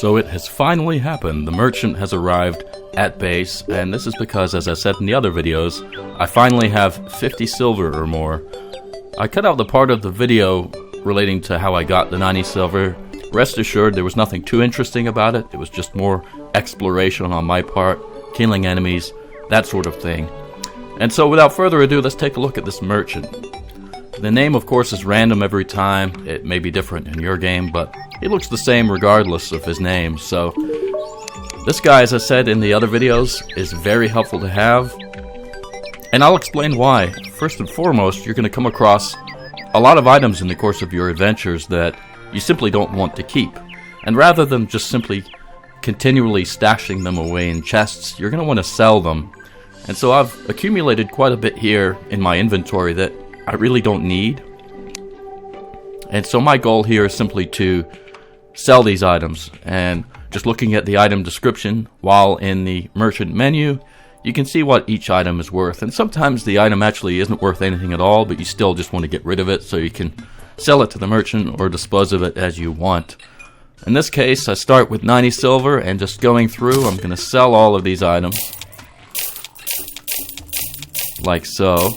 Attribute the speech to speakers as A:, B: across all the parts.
A: So it has finally happened. The merchant has arrived at base, and this is because, as I said in the other videos, I finally have 50 silver or more. I cut out the part of the video relating to how I got the 90 silver. Rest assured, there was nothing too interesting about it. It was just more exploration on my part, killing enemies, that sort of thing. And so without further ado, let's take a look at this merchant. The name, of course, is random every time. It may be different in your game, but it looks the same regardless of his name. So this guy, as I said in the other videos, is very helpful to have. And I'll explain why. First and foremost, you're going to come across a lot of items in the course of your adventures that you simply don't want to keep. And rather than just simply continually stashing them away in chests, you're going to want to sell them. And so I've accumulated quite a bit here in my inventory that I really don't need. And so my goal here is simply to sell these items. And just looking at the item description while in the merchant menu, you can see what each item is worth. And sometimes the item actually isn't worth anything at all, but you still just want to get rid of it so you can sell it to the merchant or dispose of it as you want. In this case, I start with 90 silver, and just going through, I'm going to sell all of these items. Like so.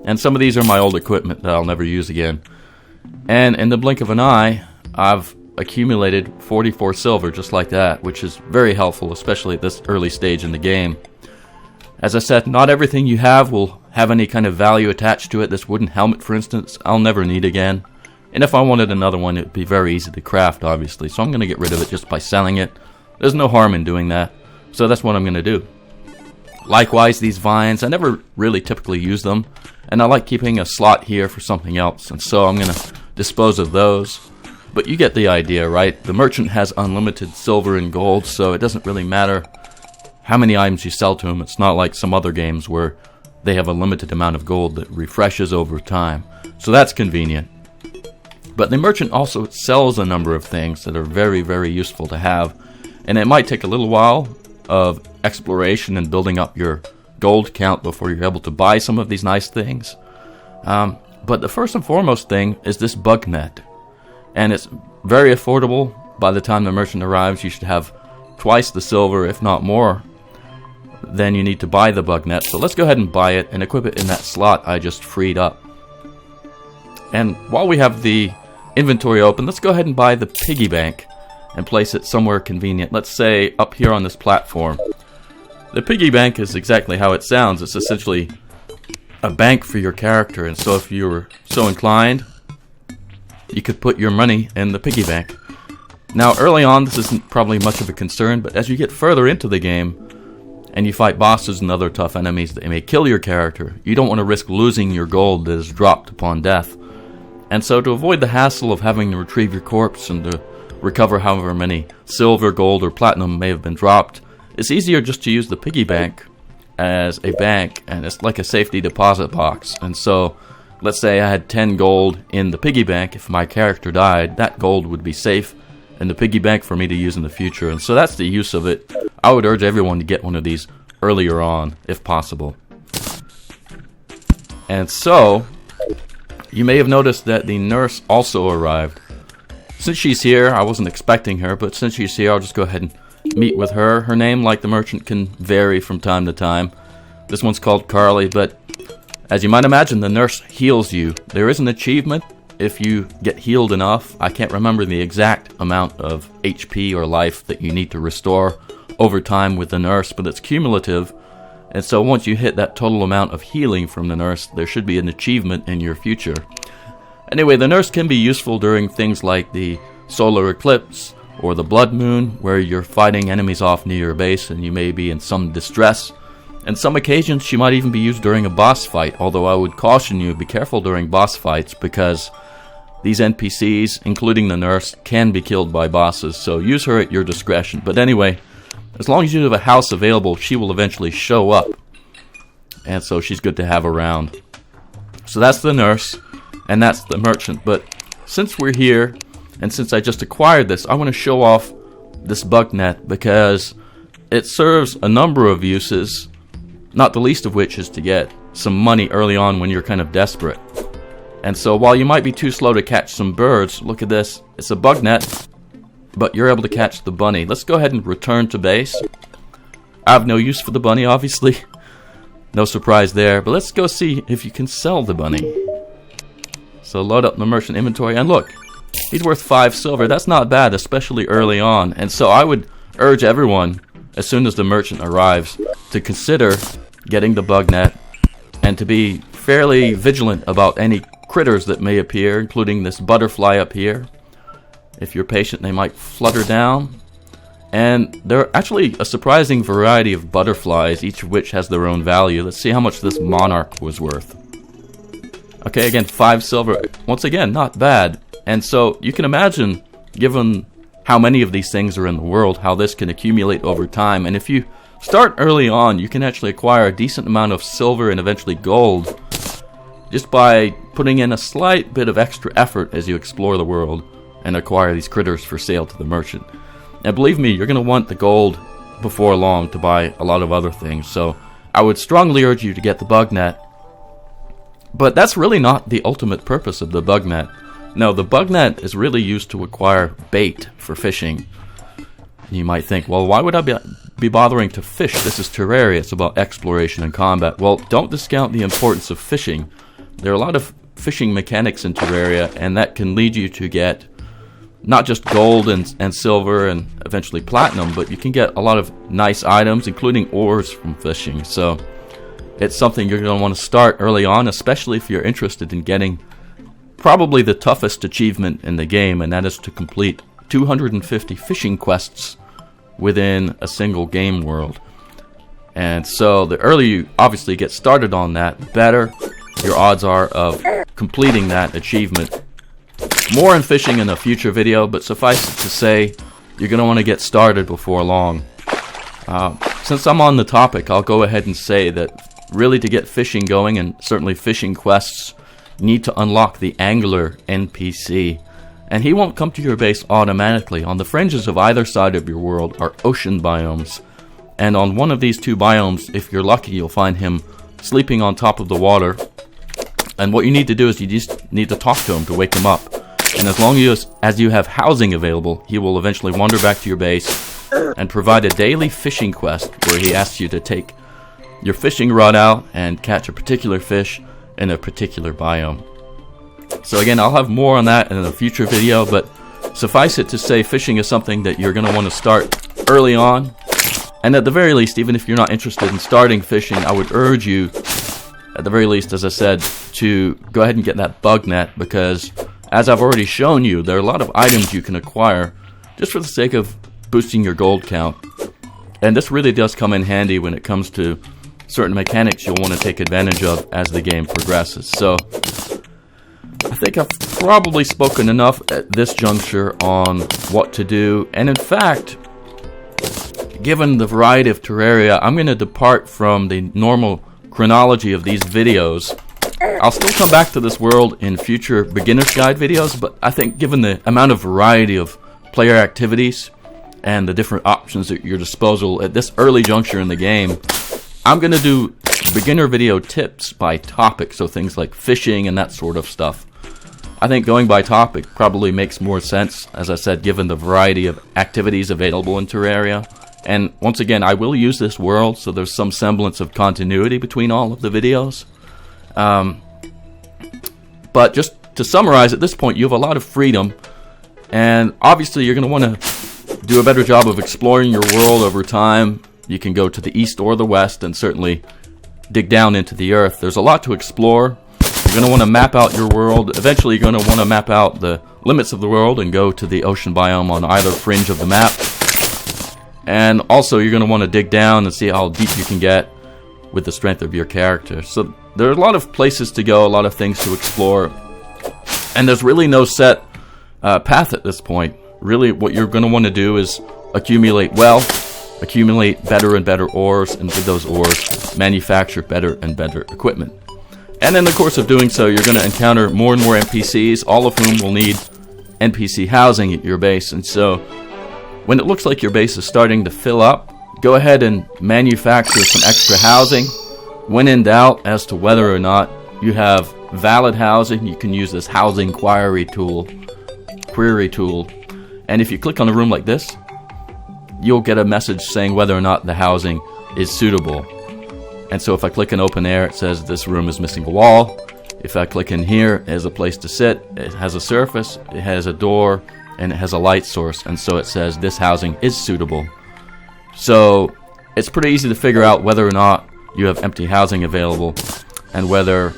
A: And some of these are my old equipment that I'll never use again. And in the blink of an eye, I've accumulated 44 silver just like that, which is very helpful, especially at this early stage in the game. As I said, not everything you have will have any kind of value attached to it. This wooden helmet, for instance, I'll never need again. And if I wanted another one, it would be very easy to craft, obviously. So I'm going to get rid of it just by selling it. There's no harm in doing that. So that's what I'm going to do. Likewise, these vines, I never really typically use them. And I like keeping a slot here for something else. And so I'm going to dispose of those. But you get the idea, right? The merchant has unlimited silver and gold, so it doesn't really matter how many items you sell to him. It's not like some other games where they have a limited amount of gold that refreshes over time. So that's convenient. But the merchant also sells a number of things that are very, very useful to have. And it might take a little while of exploration and building up your gold count before you're able to buy some of these nice things. But the first and foremost thing is this bug net. And it's very affordable. By the time the merchant arrives, you should have twice the silver, if not more, than you need to buy the bug net. So let's go ahead and buy it and equip it in that slot I just freed up. And while we have the inventory open, let's go ahead and buy the Piggy Bank and place it somewhere convenient. Let's say up here on this platform. The Piggy Bank is exactly how it sounds. It's essentially a bank for your character, and so if you were so inclined, you could put your money in the Piggy Bank. Now early on this isn't probably much of a concern, but as you get further into the game and you fight bosses and other tough enemies that may kill your character, you don't want to risk losing your gold that is dropped upon death. And so to avoid the hassle of having to retrieve your corpse and to recover however many silver, gold, or platinum may have been dropped, it's easier just to use the Piggy Bank as a bank, and it's like a safety deposit box. And so let's say I had 10 gold in the Piggy Bank. If my character died, that gold would be safe in the Piggy Bank for me to use in the future. And so that's the use of it. I would urge everyone to get one of these earlier on, if possible. And so you may have noticed that the nurse also arrived. Since she's here, I wasn't expecting her, but since she's here, I'll just go ahead and meet with her. Her name, like the merchant, can vary from time to time. This one's called Carly, but as you might imagine, the nurse heals you. There is an achievement if you get healed enough. I can't remember the exact amount of HP or life that you need to restore over time with the nurse, but it's cumulative. And so once you hit that total amount of healing from the nurse, there should be an achievement in your future. Anyway, the nurse can be useful during things like the solar eclipse or the blood moon, where you're fighting enemies off near your base and you may be in some distress. And some occasions she might even be used during a boss fight, although I would caution you, be careful during boss fights because these NPCs, including the nurse, can be killed by bosses, so use her at your discretion. But anyway, as long as you have a house available, she will eventually show up. And so she's good to have around. So that's the nurse, and that's the merchant. But since we're here, and since I just acquired this, I want to show off this bug net because it serves a number of uses, not the least of which is to get some money early on when you're kind of desperate. And so while you might be too slow to catch some birds, look at this. It's a bug net. but you're able to catch the bunny. Let's go ahead and return to base. I have no use for the bunny, obviously. No surprise there, but let's go see if you can sell the bunny. So load up the merchant inventory, and look, he's worth 5 silver. That's not bad, especially early on. And so I would urge everyone, as soon as the merchant arrives, to consider getting the bug net and to be fairly vigilant about any critters that may appear, including this butterfly up here. If you're patient, they might flutter down. And there are actually a surprising variety of butterflies, each of which has their own value. Let's see how much this monarch was worth. Okay, again, 5 silver. Once again, not bad. And so you can imagine, given how many of these things are in the world, how this can accumulate over time. And if you start early on, you can actually acquire a decent amount of silver and eventually gold just by putting in a slight bit of extra effort as you explore the world and acquire these critters for sale to the merchant. And believe me, you're going to want the gold before long to buy a lot of other things. So I would strongly urge you to get the bug net. But that's really not the ultimate purpose of the bug net. No, the bug net is really used to acquire bait for fishing. You might think, well, why would I be bothering to fish? This is Terraria. It's about exploration and combat. Well, don't discount the importance of fishing. There are a lot of fishing mechanics in Terraria, and that can lead you to get not just gold and silver and eventually platinum, but you can get a lot of nice items, including ores from fishing. So it's something you're going to want to start early on, especially if you're interested in getting probably the toughest achievement in the game, and that is to complete 250 fishing quests within a single game world. And so the earlier you obviously get started on that, the better your odds are of completing that achievement. More on fishing in a future video, but suffice it to say, you're going to want to get started before long. Since I'm on the topic, I'll go ahead and say that really to get fishing going, and certainly fishing quests, you need to unlock the angler NPC. And he won't come to your base automatically. On the fringes of either side of your world are ocean biomes. And on one of these 2 biomes, if you're lucky, you'll find him sleeping on top of the water. And what you need to do is you just need to talk to him to wake him up. And as long as you have housing available, he will eventually wander back to your base and provide a daily fishing quest where he asks you to take your fishing rod out and catch a particular fish in a particular biome. So again, I'll have more on that in a future video, but suffice it to say, fishing is something that you're going to want to start early on. And at the very least, even if you're not interested in starting fishing, I would urge you, at the very least, as I said, to go ahead and get that bug net, because as I've already shown you, there are a lot of items you can acquire just for the sake of boosting your gold count. And this really does come in handy when it comes to certain mechanics you'll want to take advantage of as the game progresses. So I think I've probably spoken enough at this juncture on what to do. And in fact, given the variety of Terraria, I'm going to depart from the normal chronology of these videos. I'll still come back to this world in future beginner's guide videos, but I think given the amount of variety of player activities and the different options at your disposal at this early juncture in the game, I'm going to do beginner video tips by topic, so things like fishing and that sort of stuff. I think going by topic probably makes more sense, as I said, given the variety of activities available in Terraria. And once again, I will use this world, so there's some semblance of continuity between all of the videos. But just to summarize, at this point, you have a lot of freedom, and obviously you're going to want to do a better job of exploring your world over time. You can go to the east or the west and certainly dig down into the earth. There's a lot to explore. You're going to want to map out your world. Eventually, you're going to want to map out the limits of the world and go to the ocean biome on either fringe of the map. And also, you're going to want to dig down and see how deep you can get with the strength of your character. So there are a lot of places to go, a lot of things to explore. And there's really no set path at this point. Really, what you're going to want to do is accumulate wealth, accumulate better and better ores, and with those ores, manufacture better and better equipment. And in the course of doing so, you're going to encounter more and more NPCs, all of whom will need NPC housing at your base. And so, when it looks like your base is starting to fill up, go ahead and manufacture some extra housing. When in doubt as to whether or not you have valid housing, you can use this housing query tool. And if you click on a room like this, you'll get a message saying whether or not the housing is suitable. And so if I click in open air, it says this room is missing a wall. If I click in here, it has a place to sit, it has a surface, it has a door, and it has a light source. And so it says this housing is suitable. So it's pretty easy to figure out whether or not you have empty housing available and whether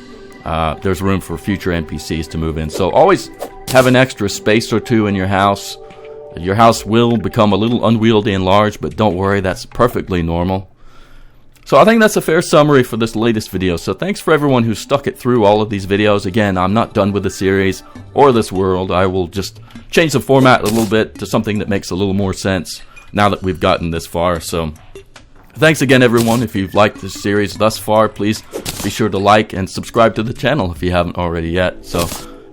A: there's room for future NPCs to move in. So always have an extra space or two in your house. Your house will become a little unwieldy and large, but don't worry, that's perfectly normal. So I think that's a fair summary for this latest video. So thanks for everyone who stuck it through all of these videos. Again, I'm not done with the series or this world. I will just change the format a little bit to something that makes a little more sense now that we've gotten this far. So thanks again, everyone. If you've liked this series thus far, please be sure to like and subscribe to the channel if you haven't already yet. So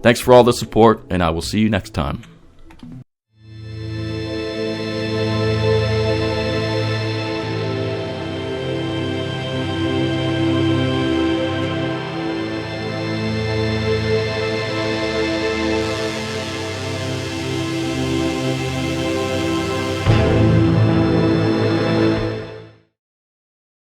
A: thanks for all the support, and I will see you next time.